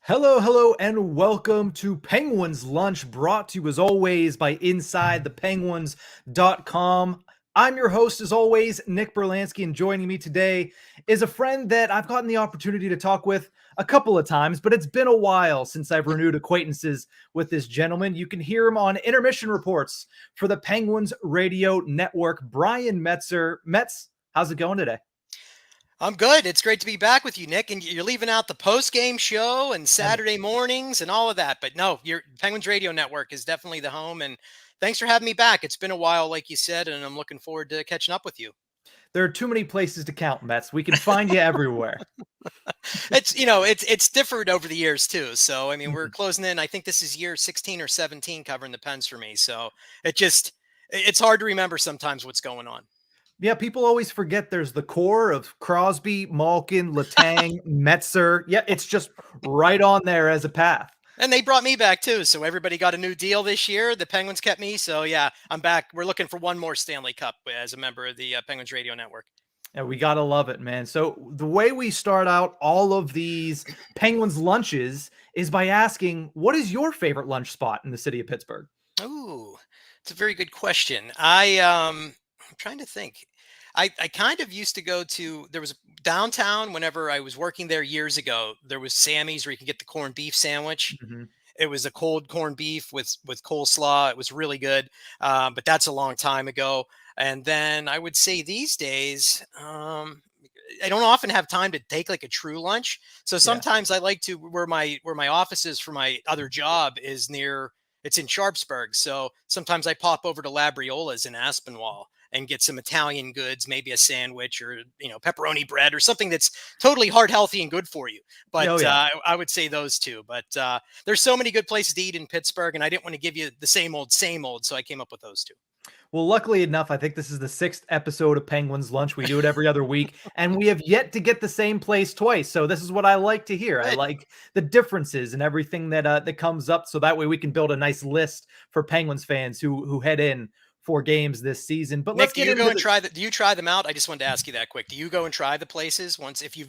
Hello, hello, and welcome to Penguins Lunch, brought to you as always by InsideThePenguins.com. I'm your host, as always, Nick Brlansky, and joining me today is a friend that I've gotten the opportunity to talk with a couple of times, but it's been a while since I've renewed acquaintances with this gentleman. You can hear him on intermission reports for the Penguins Radio Network. Brian Metzer. Metz, how's it going today? I'm good. It's great to be back with you, Nick. And you're leaving out the post-game show and Saturday mornings and all of that. But no, your Penguins Radio Network is definitely the home. And thanks for having me back. It's been a while, like you said, and I'm looking forward to catching up with you. There are too many places to count, Metz. We can find you everywhere. It's different over the years too. So I mean, we're closing in. I think this is year 16 or 17 covering the Pens for me. So it's hard to remember sometimes what's going on. Yeah, people always forget there's the core of Crosby, Malkin, Letang, Metzer. Yeah, it's just right on there as a path. And they brought me back too. So everybody got a new deal this year. The Penguins kept me. So yeah, I'm back. We're looking for one more Stanley Cup as a member of the Penguins Radio Network. And we got to love it, man. So the way we start out all of these Penguins lunches is by asking, what is your favorite lunch spot in the city of Pittsburgh? Ooh, it's a very good question. I'm trying to think. I kind of used to go to there was downtown whenever I was working there years ago. There was Sammy's where you could get the corned beef sandwich. Mhm. It was a cold corned beef with coleslaw. It was really good, but that's a long time ago. And then I would say these days, I don't often have time to take like a true lunch. So Yeah. sometimes I like to where my office is for my other job is near. It's in Sharpsburg. So sometimes I pop over to Labriola's in Aspinwall and get some Italian goods, maybe a sandwich or pepperoni bread or something that's totally heart healthy and good for you. But Oh, yeah. I would say those two. But there's so many good places to eat in Pittsburgh, and I didn't want to give you the same old, so I came up with those two. Well, luckily enough, I think this is the sixth episode of Penguins Lunch. We do it every other week, and we have yet to get the same place twice. So this is what I like to hear. I Good. like the differences and everything that comes up, so that way we can build a nice list for Penguins fans who head in for games this season. But let's Nick, do get you into go and the try that? Do you try them out? I just wanted to ask you that quick. Do you go and try the places once if you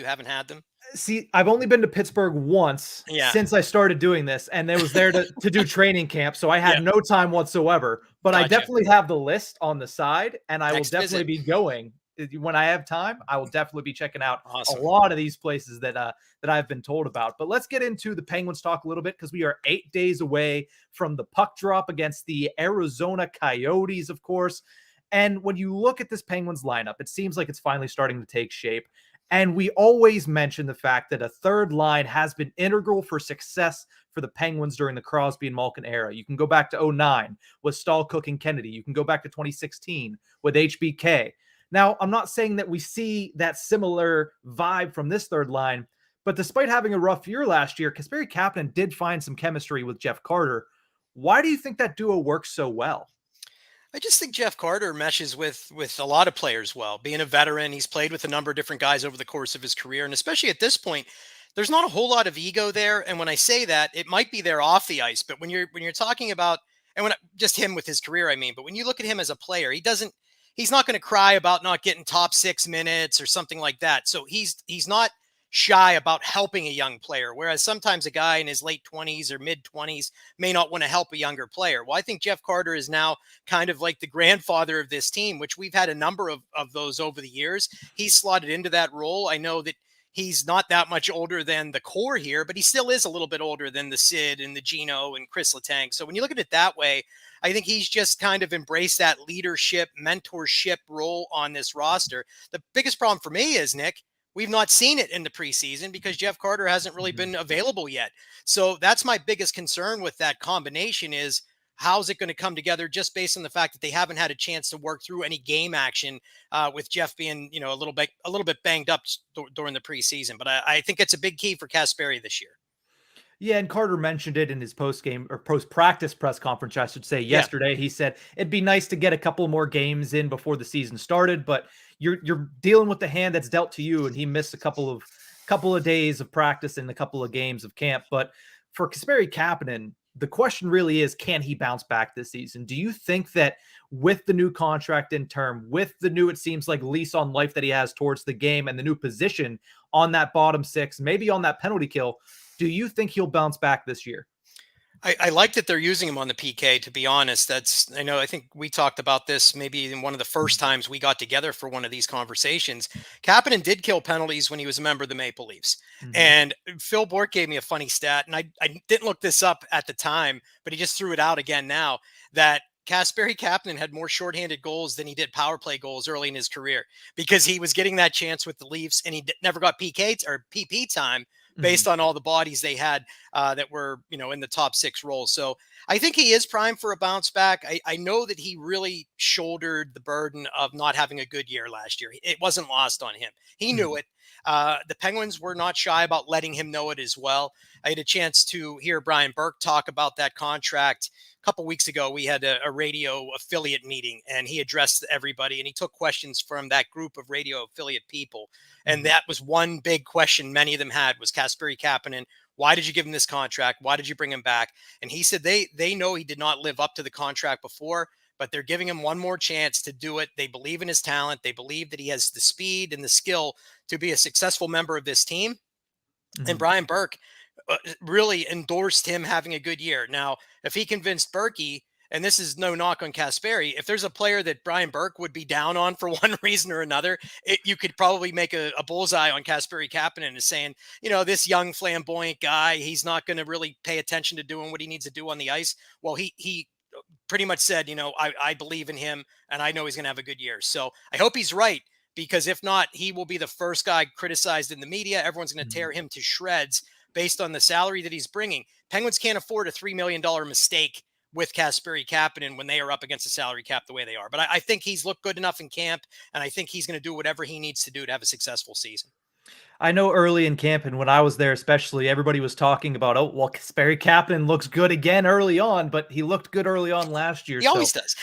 haven't had them? see. I've only been to Pittsburgh once Yeah, since I started doing this, and it was there to do training camp, so I yeah, had no time whatsoever. But I gotcha. definitely have the list on the side, and I will Next definitely visit, be going when I have time. I will definitely be checking out a awesome. lot of these places that I've been told about. But let's get into the Penguins talk a little bit because we are 8 days away from the puck drop against the Arizona Coyotes, of course. And when you look at this Penguins lineup, it seems like it's finally starting to take shape. And we always mention the fact that a third line has been integral for success for the Penguins during the Crosby and Malkin era. You can go back to 09 with Stahl, Cook, and Kennedy. You can go back to 2016 with HBK. Now, I'm not saying that we see that similar vibe from this third line, but despite having a rough year last year, Kasperi Kapanen did find some chemistry with Jeff Carter. Why do you think that duo works so well? I just think Jeff Carter meshes with a lot of players well. Being a veteran, he's played with a number of different guys over the course of his career, and especially at this point, there's not a whole lot of ego there. And when I say that, it might be there off the ice, but when you're talking about just him with his career, I mean, but when you look at him as a player, he's not going to cry about not getting top 6 minutes or something like that. So he's not shy about helping a young player, whereas sometimes a guy in his late 20s or mid 20s may not want to help a younger player. Well, I think Jeff Carter is now kind of like the grandfather of this team, which we've had a number of those over the years. He's slotted into that role. I know that he's not that much older than the core here, but he still is a little bit older than the Sid and the Gino and Chris Letang. So when you look at it that way, I think he's just kind of embraced that leadership, mentorship role on this roster. The biggest problem for me is, Nick, we've not seen it in the preseason because Jeff Carter hasn't really Mhm. been available yet. So that's my biggest concern with that combination is how's it going to come together just based on the fact that they haven't had a chance to work through any game action with Jeff being, a little bit banged up during the preseason. But I think it's a big key for Kasperi this year. Yeah, and Carter mentioned it in his post game or post practice press conference, I should say, Yeah. yesterday. He said it'd be nice to get a couple more games in before the season started, but you're dealing with the hand that's dealt to you, and he missed a couple of days of practice and a couple of games of camp. But for Kasperi Kapanen, the question really is, can he bounce back this season? Do you think that with the new contract in term, with the new, it seems like lease on life that he has towards the game and the new position on that bottom six, maybe on that penalty kill, Do you think he'll bounce back this year? I like that they're using him on the PK, to be honest. I think we talked about this maybe in one of the first times we got together for one of these conversations. Kapanen did kill penalties when he was a member of the Maple Leafs. Mm-hmm. And Phil Bork gave me a funny stat, and I didn't look this up at the time, but he just threw it out again now, that Kasperi Kapanen had more shorthanded goals than he did power play goals early in his career, because he was getting that chance with the Leafs, and he never got PK or PP time based on all the bodies they had that were, in the top 6 roles. So I think he is primed for a bounce back. I know that he really shouldered the burden of not having a good year last year. It wasn't lost on him. He knew it. The Penguins were not shy about letting him know it as well. I had a chance to hear Brian Burke talk about that contract. A couple weeks ago, we had a radio affiliate meeting, and he addressed everybody, and he took questions from that group of radio affiliate people. And that was one big question many of them had, was Kasperi Kapanen. Why did you give him this contract? Why did you bring him back? And he said they know he did not live up to the contract before, but they're giving him one more chance to do it. They believe in his talent. They believe that he has the speed and the skill to be a successful member of this team. And Brian Burke really endorsed him having a good year. Now, if he convinced Berkey, and this is no knock on Kasperi, if there's a player that Brian Burke would be down on for one reason or another, you could probably make a bullseye on Kasperi Kapanen as saying, this young flamboyant guy, he's not going to really pay attention to doing what he needs to do on the ice. Well, he pretty much said, I believe in him, and I know he's going to have a good year. So I hope he's right, because if not, he will be the first guy criticized in the media. Everyone's going to tear him to shreds based on the salary that he's bringing. Penguins can't afford a $3 million mistake with Kasperi Kapanen when they are up against the salary cap the way they are. But I think he's looked good enough in camp, and I think he's going to do whatever he needs to do to have a successful season. I know early in camp, and when I was there especially, everybody was talking about, Kasperi Kapanen looks good again early on, but he looked good early on last year. He always does.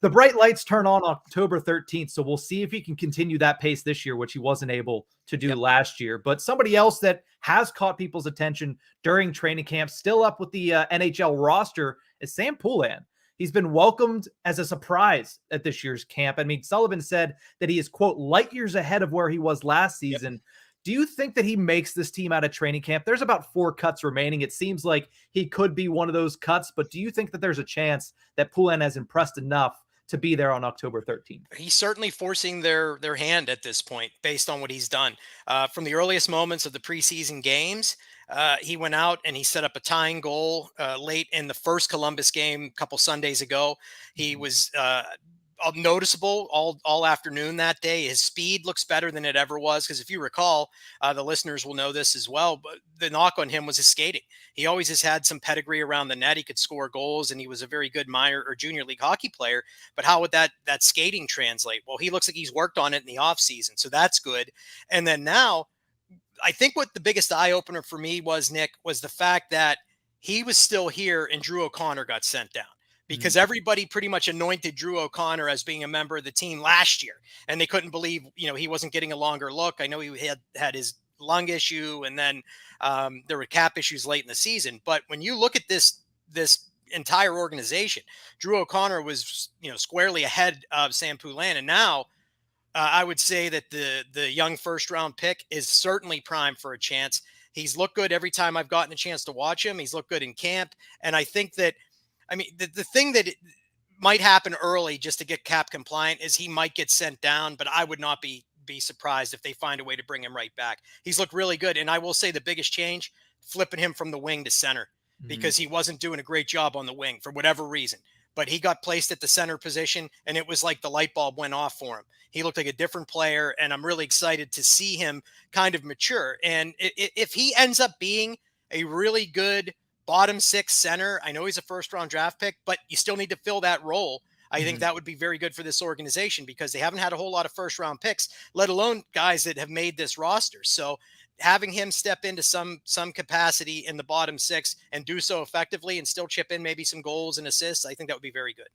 The bright lights turn on October 13th, so we'll see if he can continue that pace this year, which he wasn't able to do last year. But somebody else that has caught people's attention during training camp, still up with the NHL roster, is Sam Poulin. He's been welcomed as a surprise at this year's camp. I mean, Sullivan said that he is, quote, light years ahead of where he was last season. Do you think that he makes this team out of training camp? There's about 4 cuts remaining. It seems like he could be one of those cuts, but do you think that there's a chance that Poulin has impressed enough to be there on October 13th? He's certainly forcing their hand at this point based on what he's done. From the earliest moments of the preseason games, he went out and he set up a tying goal late in the first Columbus game a couple Sundays ago. He was noticeable all afternoon that day. His speed looks better than it ever was, because if you recall, the listeners will know this as well, but the knock on him was his skating. He always has had some pedigree around the net. He could score goals, and he was a very good minor or junior league hockey player, but how would that skating translate? Well, he looks like he's worked on it in the off season, so that's good. And then now, I think what the biggest eye opener for me was, Nick, was the fact that he was still here and Drew O'Connor got sent down, because everybody pretty much anointed Drew O'Connor as being a member of the team last year, and they couldn't believe, he wasn't getting a longer look. I know he had his lung issue, and then there were cap issues late in the season. But when you look at this entire organization, Drew O'Connor was, squarely ahead of Sam Poulin, and now I would say that the young first round pick is certainly primed for a chance. He's looked good every time I've gotten a chance to watch him. He's looked good in camp, and I think that, the thing that might happen early just to get cap compliant is he might get sent down, but I would not be surprised if they find a way to bring him right back. He's looked really good. And I will say the biggest change, flipping him from the wing to center, because he wasn't doing a great job on the wing for whatever reason, but he got placed at the center position, and it was like the light bulb went off for him. He looked like a different player, and I'm really excited to see him kind of mature. And if he ends up being a really good bottom 6 center, I know he's a first round draft pick, but you still need to fill that role. I think that would be very good for this organization, because they haven't had a whole lot of first round picks, let alone guys that have made this roster. So having him step into some capacity in the bottom 6 and do so effectively and still chip in maybe some goals and assists, I think that would be very good.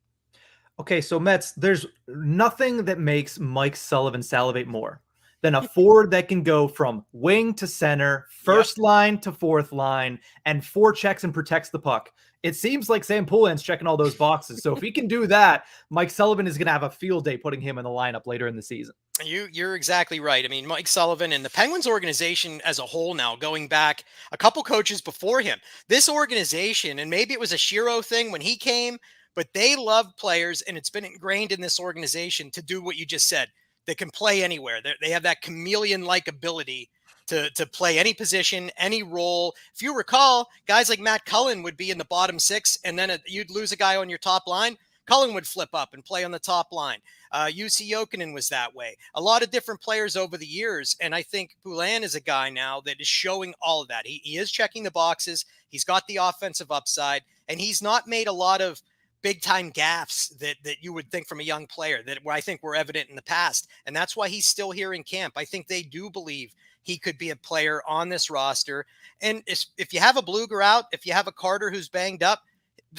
Okay, so Metz, there's nothing that makes Mike Sullivan salivate more than a forward that can go from wing to center, first line to fourth line, and forechecks and protects the puck It seems like Sam Poulin's checking all those boxes. So if he can do that, Mike Sullivan is going to have a field day putting him in the lineup later in the season. You're exactly right. I mean, Mike Sullivan and the Penguins organization as a whole now, going back a couple coaches before him, this organization, and maybe it was a Shiro thing when he came, but they love players, and it's been ingrained in this organization to do what you just said. They can play anywhere. They have that chameleon-like ability to play any position, any role. If you recall, guys like Matt Cullen would be in the bottom six, and then you'd lose a guy on your top line. Cullen would flip up and play on the top line. UC Jokinen was that way. A lot of different players over the years. And I think Poulin is a guy now that is showing all of that. He is checking the boxes. He's got the offensive upside, and he's not made a lot of big time gaffes that you would think from a young player that I think were evident in the past. And that's why he's still here in camp. I think they do believe he could be a player on this roster. And if you have a Bluger out, if you have a Carter who's banged up,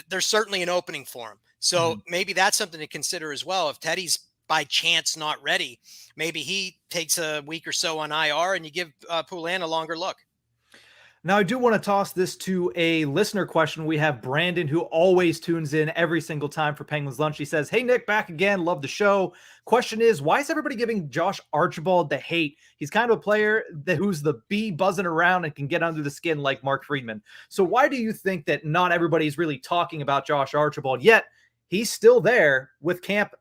there's certainly an opening for him. So maybe that's something to consider as well. If Teddy's by chance not ready, maybe he takes a week or so on IR and you give Poulin a longer look. Now, I do want to toss this to a listener question. We have Brandon, who always tunes in every single time for Penguins Lunch. He says, "Hey, Nick, back again. Love the show. Question is, why is everybody giving Josh Archibald the hate? He's kind of a player who's the bee buzzing around and can get under the skin like Mark Friedman. So why do you think that not everybody's really talking about Josh Archibald, yet he's still there with camp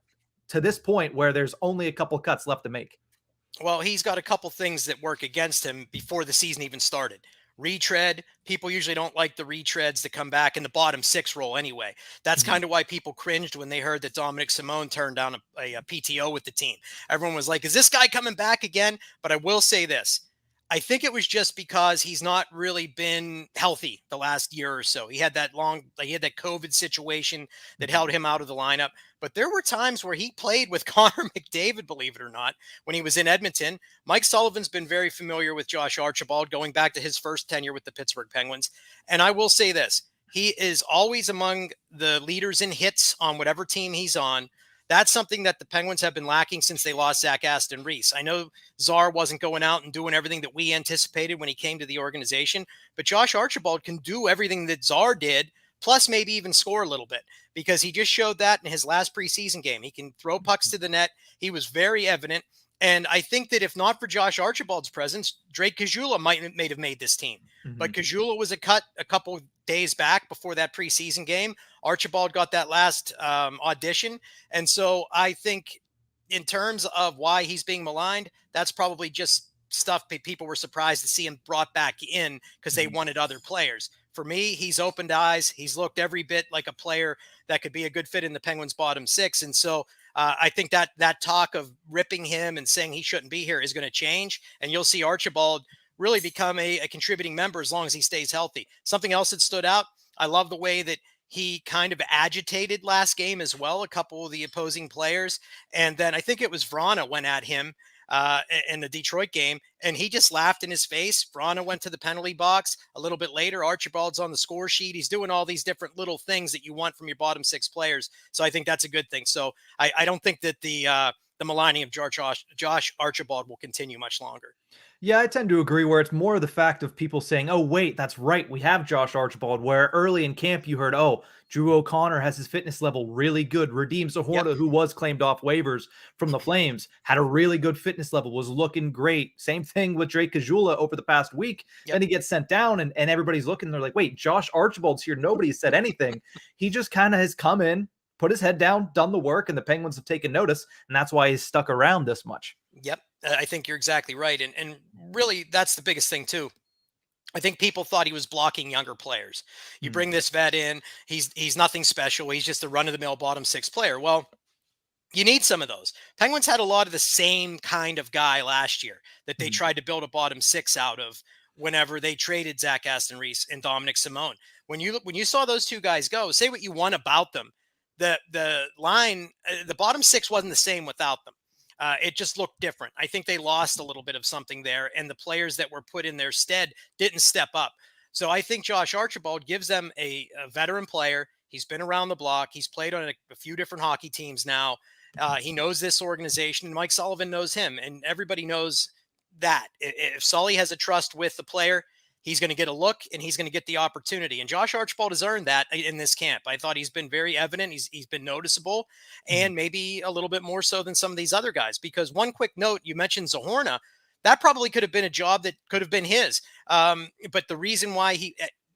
to this point where there's only a couple cuts left to make?" Well, he's got a couple things that work against him before the season even started. Retread. People usually don't like the retreads that come back in the bottom six role anyway. That's kind of why people cringed when they heard that Dominic Simone turned down a PTO with the team. Everyone was like, is this guy coming back again? But I will say this. I think it was just because he's not really been healthy the last year or so. He had that COVID situation that held him out of the lineup. But there were times where he played with Connor McDavid, believe it or not, when he was in Edmonton. Mike Sullivan's been very familiar with Josh Archibald going back to his first tenure with the Pittsburgh Penguins. And I will say this, he is always among the leaders in hits on whatever team he's on. That's something that the Penguins have been lacking since they lost Zach Aston Reese. I know Czar wasn't going out and doing everything that we anticipated when he came to the organization, but Josh Archibald can do everything that Czar did, plus maybe even score a little bit, because he just showed that in his last preseason game. He can throw pucks to the net. He was very evident. And I think that if not for Josh Archibald's presence, Drake Caggiula might have made this team. But Caggiula was a cut a couple days back before that preseason game. Archibald got that last audition. And so I think in terms of why he's being maligned, that's probably just stuff people were surprised to see him brought back in because they wanted other players. For me, he's opened eyes. He's looked every bit like a player that could be a good fit in the Penguins' bottom six. And so I think that talk of ripping him and saying he shouldn't be here is going to change. And you'll see Archibald really become a contributing member as long as he stays healthy. Something else that stood out, I love the way that he kind of agitated last game as well, a couple of the opposing players. And then I think it was Vrana went at him in the Detroit game, and he just laughed in his face. Vrana went to the penalty box. A little bit later, Archibald's on the score sheet. He's doing all these different little things that you want from your bottom six players. So I think that's a good thing. So I don't think that the maligning of Josh Archibald will continue much longer. Yeah, I tend to agree, where it's more of the fact of people saying, oh, wait, that's right, we have Josh Archibald, where early in camp you heard, oh, Drew O'Connor has his fitness level really good. Radim Zahorna, who was claimed off waivers from the Flames, had a really good fitness level, was looking great. Same thing with Drake Caggiula over the past week. Then he gets sent down, and everybody's looking, they're like, wait, Josh Archibald's here. Nobody said anything. He just kind of has come in, put his head down, done the work, and the Penguins have taken notice, and that's why he's stuck around this much. Yep. I think you're exactly right. And really, that's the biggest thing, too. I think people thought he was blocking younger players. You bring this vet in, he's nothing special. He's just a run-of-the-mill bottom six player. Well, you need some of those. Penguins had a lot of the same kind of guy last year that they tried to build a bottom six out of whenever they traded Zach Aston Reese and Dominic Simone. When you saw those two guys go, say what you want about them, the line, the bottom six wasn't the same without them. It just looked different. I think they lost a little bit of something there, and the players that were put in their stead didn't step up. So I think Josh Archibald gives them a veteran player. He's been around the block. He's played on a few different hockey teams now. He knows this organization, and Mike Sullivan knows him, and everybody knows that. If Sully has a trust with the player, he's going to get a look and he's going to get the opportunity. And Josh Archibald has earned that in this camp. I thought he's been very evident. He's been noticeable, and maybe a little bit more so than some of these other guys. Because one quick note, you mentioned Zohorna. That probably could have been a job that could have been his. But the reason why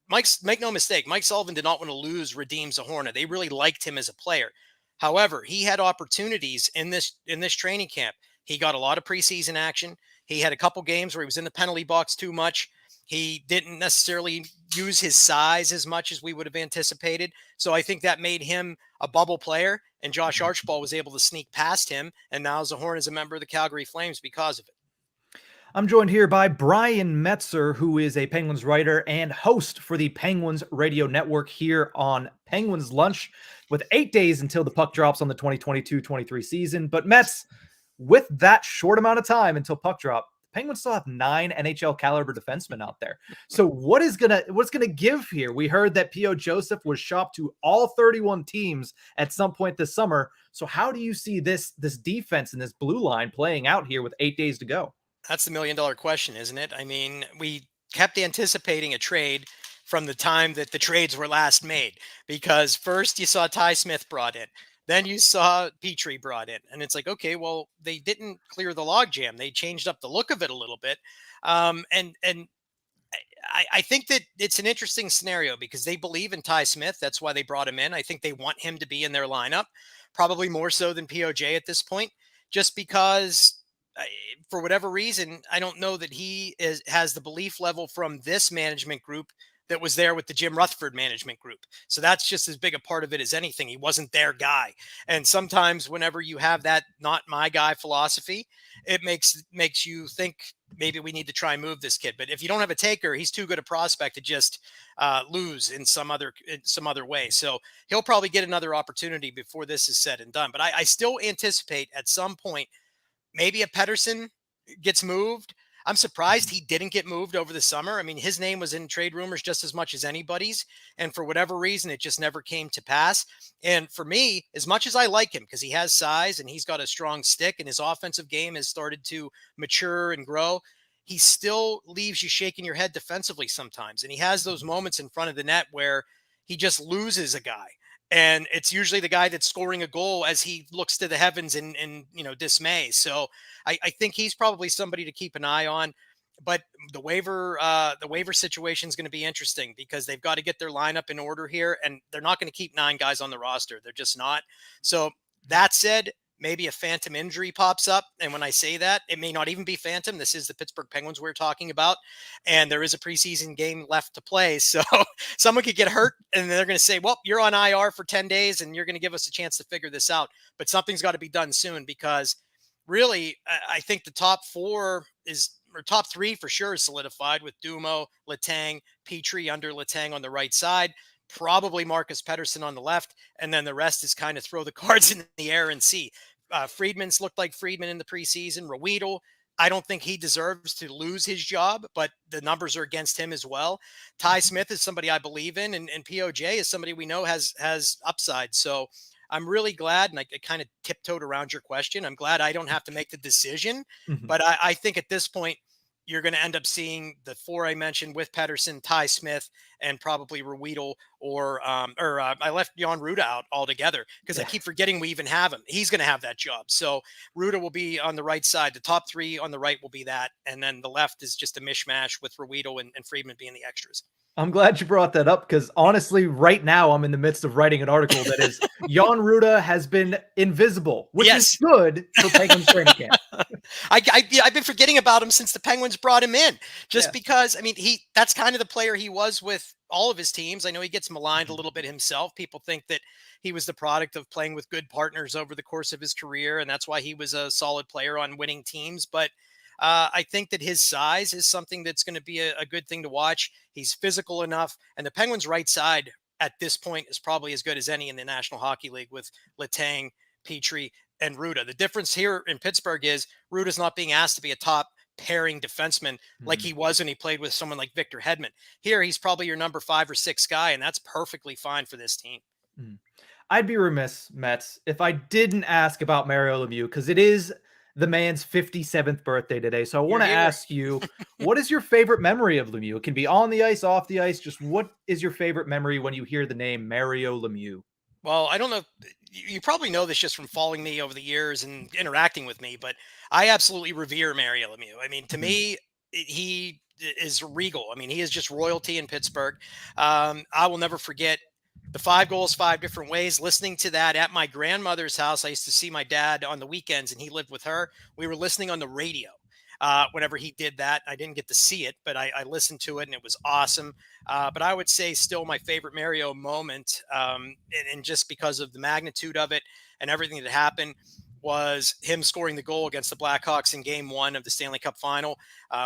make no mistake, Mike Sullivan did not want to lose Radim Zohorna. They really liked him as a player. However, he had opportunities in this training camp. He got a lot of preseason action. He had a couple games where he was in the penalty box too much. He didn't necessarily use his size as much as we would have anticipated. So I think that made him a bubble player, and Josh Archibald was able to sneak past him. And now Zohorna is a member of the Calgary Flames because of it. I'm joined here by Brian Metzer, who is a Penguins writer and host for the Penguins Radio Network here on Penguins Lunch, with 8 days until the puck drops on the 2022-23 season. But Mets, with that short amount of time until puck drop, the Penguins still have 9 NHL caliber defensemen out there. So what's gonna give here? We heard that P.O. Joseph was shopped to all 31 teams at some point this summer. So how do you see this defense and this blue line playing out here with 8 days to go? That's the million-dollar question, isn't it? I mean, we kept anticipating a trade from the time that the trades were last made, because first you saw Ty Smith brought in, then you saw Petrie brought in, and it's like, okay, well, they didn't clear the logjam. They changed up the look of it a little bit. And I think that it's an interesting scenario because they believe in Ty Smith. That's why they brought him in. I think they want him to be in their lineup, probably more so than POJ at this point, just because for whatever reason, I don't know that he has the belief level from this management group that was there with the Jim Rutherford management group. So that's just as big a part of it as anything. He wasn't their guy. And sometimes whenever you have that not my guy philosophy, it makes you think maybe we need to try and move this kid. But if you don't have a taker, he's too good a prospect to just lose in some other way. So he'll probably get another opportunity before this is said and done. But I still anticipate at some point maybe a Pettersson gets moved. I'm surprised he didn't get moved over the summer. I mean, his name was in trade rumors just as much as anybody's. And for whatever reason, it just never came to pass. And for me, as much as I like him, because he has size and he's got a strong stick and his offensive game has started to mature and grow, he still leaves you shaking your head defensively sometimes. And he has those moments in front of the net where he just loses a guy. And it's usually the guy that's scoring a goal as he looks to the heavens in dismay. So I think he's probably somebody to keep an eye on. But the waiver situation is going to be interesting because they've got to get their lineup in order here, and they're not going to keep 9 guys on the roster. They're just not. So that said, maybe a phantom injury pops up. And when I say that, it may not even be phantom. This is the Pittsburgh Penguins we're talking about. And there is a preseason game left to play. So someone could get hurt and they're going to say, well, you're on IR for 10 days and you're going to give us a chance to figure this out. But something's got to be done soon because really, I think the top 3 for sure is solidified with Dumo, Letang, Petrie under Letang on the right side. Probably Marcus Pettersson on the left, and then the rest is kind of throw the cards in the air and see. Friedman's looked like Friedman in the preseason. Rawiedel, I don't think he deserves to lose his job, but the numbers are against him as well. Ty Smith is somebody I believe in, and POJ is somebody we know has upside. So I'm really glad, and I kind of tiptoed around your question. I'm glad I don't have to make the decision, but I think at this point, you're going to end up seeing the 4 I mentioned with Pettersson, Ty Smith, and probably Rawiedel or I left Jan Ruda out altogether because I keep forgetting we even have him. He's going to have that job. So Ruda will be on the right side. The top 3 on the right will be that. And then the left is just a mishmash with Rawiedel and Friedman being the extras. I'm glad you brought that up because honestly, right now I'm in the midst of writing an article that is Jan Ruda has been invisible, which is good for Penguins training camp. I've been forgetting about him since the Penguins brought him in, just because, I mean, that's kind of the player he was with all of his teams. I know he gets maligned a little bit himself. People think that he was the product of playing with good partners over the course of his career, and that's why he was a solid player on winning teams. But I think that his size is something that's going to be a good thing to watch. He's physical enough, and the Penguins' right side at this point is probably as good as any in the National Hockey League with Letang, Petrie, and Ruda. The difference here in Pittsburgh is Ruda's not being asked to be a top pairing defenseman like he was when he played with someone like Victor Hedman. Here, he's probably your number 5 or 6 guy, and that's perfectly fine for this team. I'd be remiss, Mets, if I didn't ask about Mario Lemieux, because it is the man's 57th birthday today. So I want You're to here. ask you, what is your favorite memory of Lemieux? It can be on the ice, off the ice. Just what is your favorite memory when you hear the name Mario Lemieux? Well, I don't know. You probably know this just from following me over the years and interacting with me, but I absolutely revere Mario Lemieux. I mean, to Mhm. me, he is regal. I mean, he is just royalty in Pittsburgh. I will never forget the 5 goals, 5 different ways. Listening to that at my grandmother's house, I used to see my dad on the weekends, and he lived with her. We were listening on the radio. Whenever he did that, I didn't get to see it, but I listened to it, and it was awesome. But I would say still my favorite Mario moment, and just because of the magnitude of it and everything that happened, was him scoring the goal against the Blackhawks in Game 1 of the Stanley Cup Final.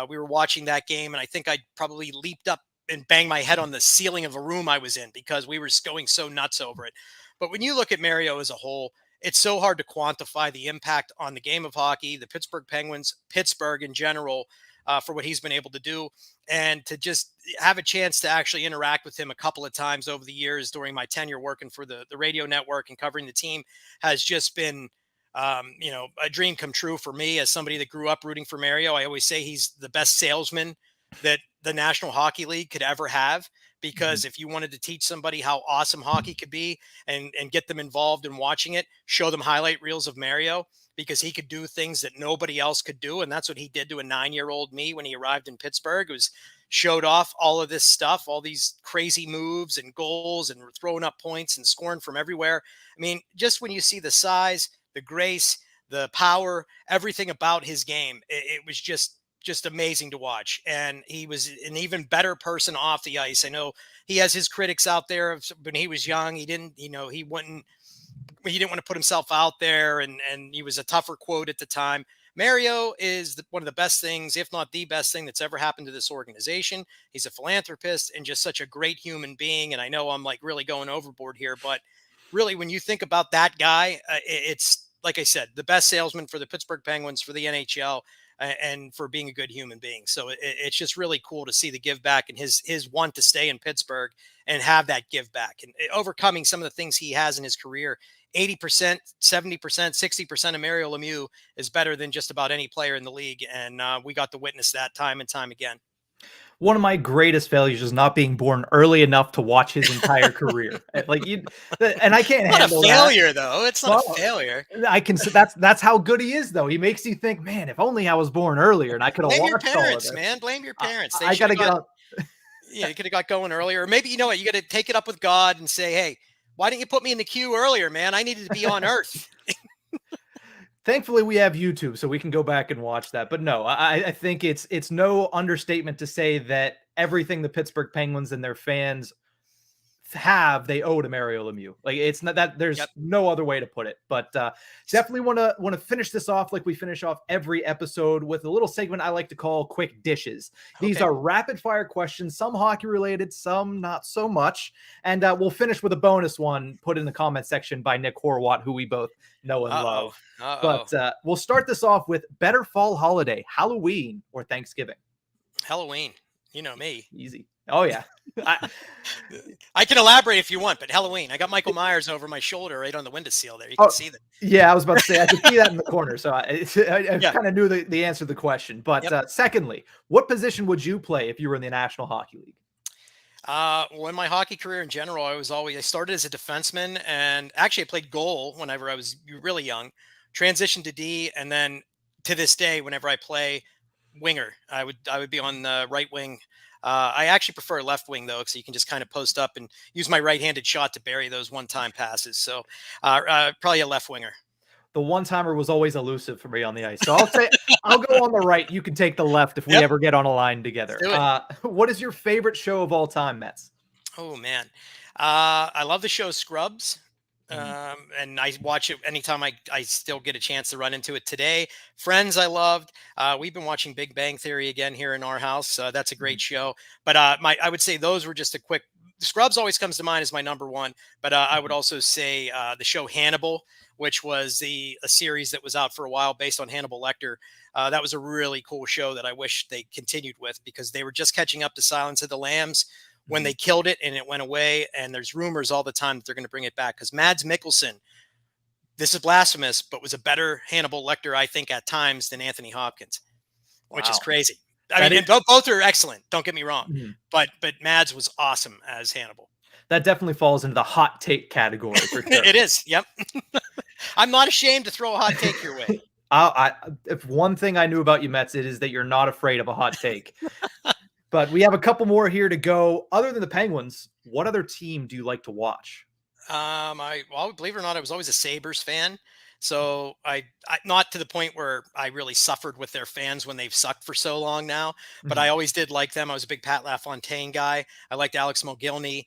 We were watching that game, and I think I probably leaped up and banged my head on the ceiling of a room I was in because we were going so nuts over it. But when you look at Mario as a whole, it's so hard to quantify the impact on the game of hockey, the Pittsburgh Penguins, Pittsburgh in general, for what he's been able to do. And to just have a chance to actually interact with him a couple of times over the years during my tenure working for the radio network and covering the team has just been, a dream come true for me as somebody that grew up rooting for Mario. I always say he's the best salesman that the National Hockey League could ever have. Mhm. Because if you wanted to teach somebody how awesome hockey could be and get them involved in watching it, show them highlight reels of Mario because he could do things that nobody else could do. And that's what he did to a 9-year-old me when he arrived in Pittsburgh. It was showed off all of this stuff, all these crazy moves and goals and throwing up points and scoring from everywhere. I mean, just when you see the size, the grace, the power, everything about his game, it was just amazing to watch. And he was an even better person off the ice. I know he has his critics out there. When he was young, he didn't, he didn't want to put himself out there, and he was a tougher quote at the time. Mario is one of the best things, if not the best thing that's ever happened to this organization. He's a philanthropist and just such a great human being. And I know I'm like really going overboard here, but really, when you think about that guy, it's like I said, the best salesman for the Pittsburgh Penguins, for the NHL, and for being a good human being. So it's just really cool to see the give back and his want to stay in Pittsburgh and have that give back and overcoming some of the things he has in his career. 80%, 70%, 60% of Mario Lemieux is better than just about any player in the league. And we got to witness that time and time again. One of my greatest failures is not being born early enough to watch his entire career. Like and I can't Not a handle that. failure, though. It's not a Well, failure. I can. That's how good he is, though. He makes you think, man, if only I was born earlier and I could have Blame your watched all of parents, this. man. Blame your parents. They I got should to have get got, on. you could have got going earlier. Or maybe, you know what, you got to take it up with God and say, hey, why didn't you put me in the queue earlier, man? I needed to be on Earth. Thankfully, we have YouTube, so we can go back and watch that. But no, I think it's no understatement to say that everything the Pittsburgh Penguins and their fans they owe to Mario Lemieux. Like it's not that there's Yep. no other way to put it. But definitely want to finish this off like we finish off every episode with a little segment I like to call quick dishes. These Okay. are rapid fire questions, some hockey related, some not so much. And we'll finish with a bonus one put in the comment section by Nick Horwat, who we both know and Uh-oh. love. Uh-oh. But we'll start this off with better fall holiday, Halloween or Thanksgiving. Halloween. You know me. Easy. Oh yeah. I can elaborate if you want, but Halloween. I got Michael Myers over my shoulder right on the windowsill there. You Oh, can see that. yeah, I was about to say I could see that in the corner, so I Yeah. kind of knew the answer to the question. But Yep. secondly, what position would you play if you were in the National Hockey League? Well, in my hockey career in general, I started as a defenseman, and actually I played goal whenever I was really young, transitioned to D, and then to this day, whenever I play winger, I would be on the right wing. I actually prefer left wing though, because you can just kind of post up and use my right-handed shot to bury those one-time passes. So probably a left winger. The one timer was always elusive for me on the ice, so I'll say I'll go on the right. You can take the left if we Yep. ever get on a line Let's together. do it. What is your favorite show of all time, Mets? Oh man, I love the show Scrubs, Mhm. and I watch it anytime I still get a chance to run into it. Today, Friends, I loved. We've been watching Big Bang Theory again here in our house. That's a great show. But I would say those were just a quick. Scrubs always comes to mind as my number one, but I would Mhm. also say the show Hannibal, which was a series that was out for a while based on Hannibal Lecter. That was a really cool show that I wish they continued with because they were just catching up to Silence of the Lambs when Mhm. they killed it and it went away. And there's rumors all the time that they're going to bring it back because Mads Mikkelsen this is blasphemous, but was a better Hannibal Lecter, I think, at times than Anthony Hopkins, which is crazy. I mean, and both are excellent. Don't get me wrong, but Mads was awesome as Hannibal. That definitely falls into the hot take category for sure. It is. Yep. I'm not ashamed to throw a hot take your way. If one thing I knew about you, Metz, it is that you're not afraid of a hot take. But we have a couple more here to go. Other than the Penguins, what other team do you like to watch? Well, believe it or not, I was always a Sabres fan. So I not to the point where I really suffered with their fans when they've sucked for so long now, but I always did like them. I was a big Pat LaFontaine guy. I liked Alex Mogilny,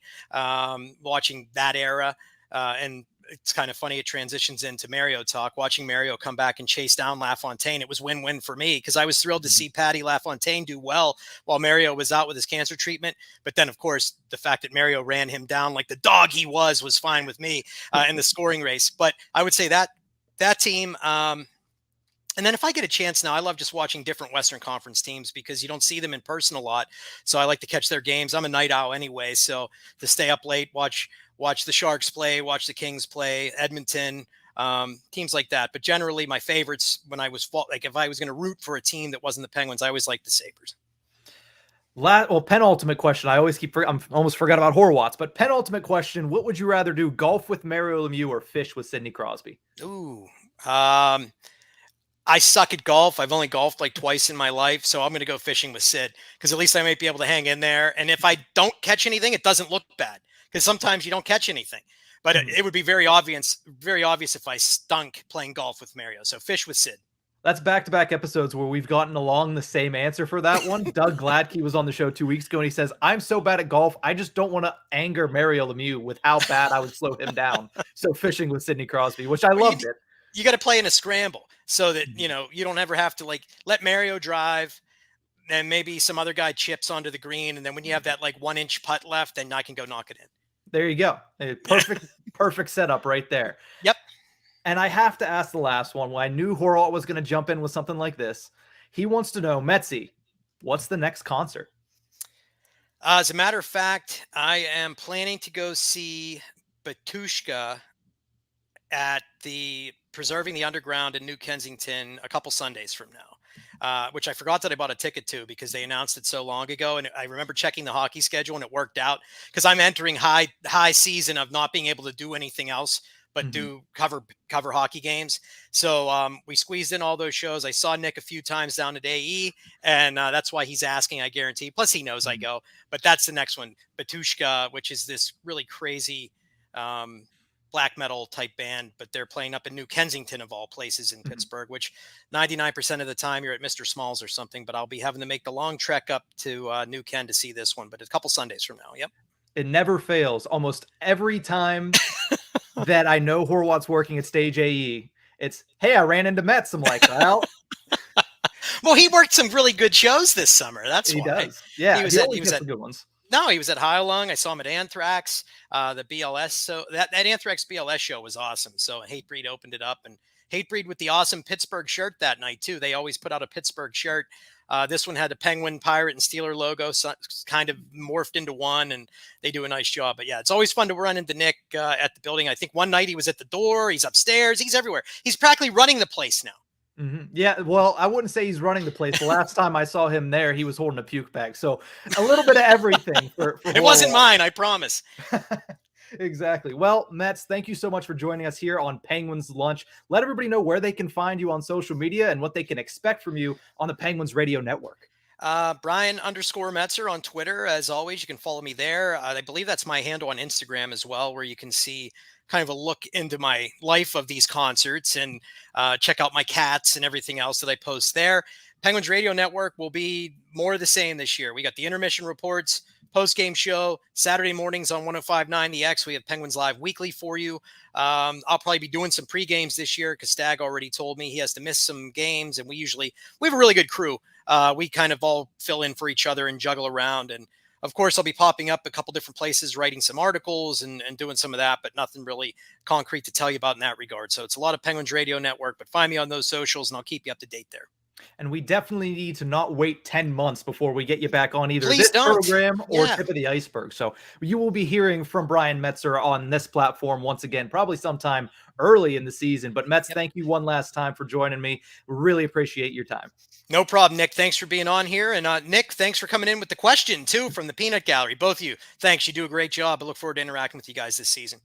watching that era. And it's kind of funny. It transitions into Mario talk, watching Mario come back and chase down LaFontaine. It was win-win for me because I was thrilled to see Patty LaFontaine do well while Mario was out with his cancer treatment. But then, of course, the fact that Mario ran him down like the dog he was fine with me in the scoring race. But I would say that team. And then if I get a chance now, I love just watching different Western Conference teams because you don't see them in person a lot. So I like to catch their games. I'm a night owl anyway. So to stay up late, watch the Sharks play, watch the Kings play, Edmonton, teams like that. But generally my favorites when I was if I was going to root for a team that wasn't the Penguins, I always liked the Sabres. Penultimate question. I always I'm almost forgot about Horwatz, but penultimate question. What would you rather do? Golf with Mario Lemieux or fish with Sidney Crosby? Ooh, I suck at golf. I've only golfed like twice in my life. So I'm going to go fishing with Sid because at least I might be able to hang in there. And if I don't catch anything, it doesn't look bad because sometimes you don't catch anything, but it would be very obvious if I stunk playing golf with Mario. So fish with Sid. That's back-to-back episodes where we've gotten along the same answer for that one. Doug Gladkey was on the show 2 weeks ago, and he says, I'm so bad at golf, I just don't want to anger Mario Lemieux with how bad I would slow him down. So fishing with Sidney Crosby, which I loved it. You got to play in a scramble so that, you don't ever have to let Mario drive and maybe some other guy chips onto the green. And then when you have that 1 inch putt left, then I can go knock it in. There you go. Perfect setup right there. Yep. And I have to ask the last one. Well, I knew Horwat was going to jump in with something like this. He wants to know, Metzy, what's the next concert? As a matter of fact, I am planning to go see Batushka at the Preserving the Underground in New Kensington a couple Sundays from now, which I forgot that I bought a ticket to because they announced it so long ago. And I remember checking the hockey schedule and it worked out because I'm entering high season of not being able to do anything else but do cover hockey games. So we squeezed in all those shows. I saw Nick a few times down at AE, and that's why he's asking, I guarantee. Plus he knows I go, but that's the next one. Batushka, which is this really crazy black metal type band, but they're playing up in New Kensington of all places in Pittsburgh, which 99% of the time you're at Mr. Smalls or something, but I'll be having to make the long trek up to New Ken to see this one, but a couple Sundays from now. Yep. It never fails. Almost every time that I know Horwat's working at Stage AE, it's, hey, I ran into Metz. I'm like, well. Well, he worked some really good shows this summer. That's why. He does. Yeah, he was at good ones. No, he was at Heilung. I saw him at Anthrax, the BLS. So that Anthrax BLS show was awesome. So Hatebreed opened it up, and Hatebreed with the awesome Pittsburgh shirt that night too. They always put out a Pittsburgh shirt. This one had the Penguin, Pirate, and Steeler logo, so kind of morphed into one, and they do a nice job. But yeah, it's always fun to run into Nick at the building. I think one night he was at the door. He's upstairs. He's everywhere. He's practically running the place now. Yeah, well, I wouldn't say he's running the place. The last time I saw him there, he was holding a puke bag. So a little bit of everything. For it wasn't mine, I promise. Exactly. Well, Metz, thank you so much for joining us here on Penguins Lunch. Let everybody know where they can find you on social media and what they can expect from you on the Penguins Radio Network. Brian_Metzer on Twitter. As always, you can follow me there. I believe that's my handle on Instagram as well, where you can see kind of a look into my life of these concerts and check out my cats and everything else that I post there. Penguins Radio Network will be more of the same this year. We got the intermission reports, post-game show, Saturday mornings on 105.9 The X. We have Penguins Live weekly for you. I'll probably be doing some pre-games this year because Stag already told me he has to miss some games, and we have a really good crew. We kind of all fill in for each other and juggle around. And of course, I'll be popping up a couple different places, writing some articles and doing some of that, but nothing really concrete to tell you about in that regard. So it's a lot of Penguins Radio Network, but find me on those socials and I'll keep you up to date there. And we definitely need to not wait 10 months before we get you back on either Please this don't. program or Yeah. Tip of the Ice-Burgh. So you will be hearing from Brian Metzer on this platform once again, probably sometime early in the season. But Metz, Yep. thank you one last time for joining me. Really appreciate your time. No problem, Nick. Thanks for being on here. And Nick, thanks for coming in with the question too from the Peanut Gallery. Both of you, thanks. You do a great job. I look forward to interacting with you guys this season.